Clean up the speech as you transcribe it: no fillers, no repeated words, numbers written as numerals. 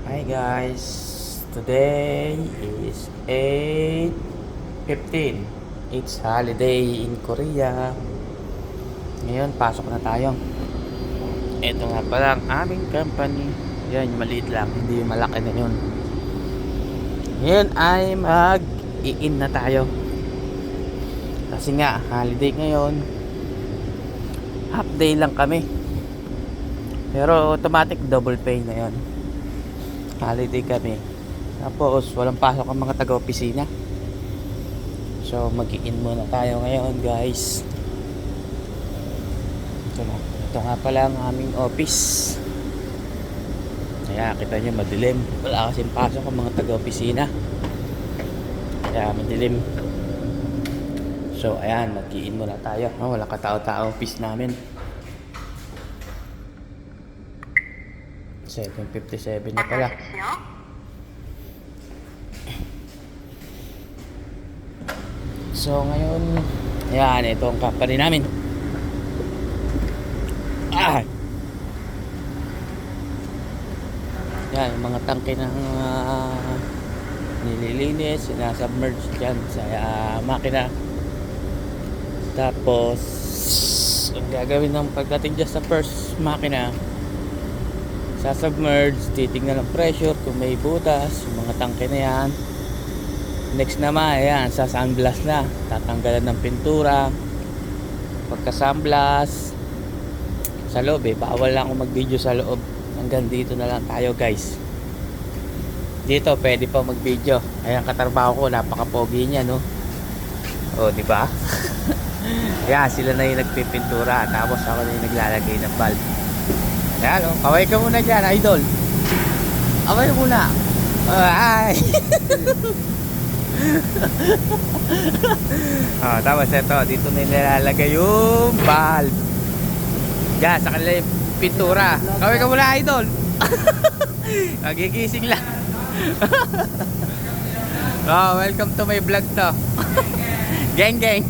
Hi guys, today is 8:15. It's holiday in Korea. Ngayon, pasok na tayo. Ito nga pala ang aming company. Yan, yung maliit lang, hindi yung malaki na yun. Ngayon ay mag-i-in na tayo. Kasi nga, holiday ngayon. Half day lang kami. Pero automatic double pay na yun. Holiday kami. Tapos walang pasok ang mga taga-opisina. So mag-i-in muna tayo ngayon guys. Ito nga pala ang aming office. Kaya kita nyo madilim. Wala kasing pasok ang mga taga-opisina. Kaya madilim. So ayan, mag-i-in muna tayo. Wala katao-tao office namin. 7:57 na pala. So ngayon, ayan, ito ang company namin. Yan, yung mga tangke ng nililinis, sinasubmerge dyan sa makina. Tapos ang gagawin ng pagdating dyan sa first makina, submerge, titignan ng pressure kung may butas, yung mga tangke na yan. Next naman, ayan, sa sunblast na, tatanggalan ng pintura. Pagka sunblast sa loob, bawal lang ako mag video sa loob. Hanggang dito na lang tayo guys. Dito pwede pa mag video. Ayan, katrabaho ko, napaka-pogi niya, no? O, di ba? Ayan, sila na yung nagpipintura, tapos ako na yung naglalagay ng bulb. Ayan, kaway ka muna dyan, idol. Kaway muna. Ay. Tapos ito, dito na nilalagay yung bulb. Yan, sa kanila yung pintura. Kaway ka muna, idol. Magigising lang. Welcome to my vlog to. Geng geng.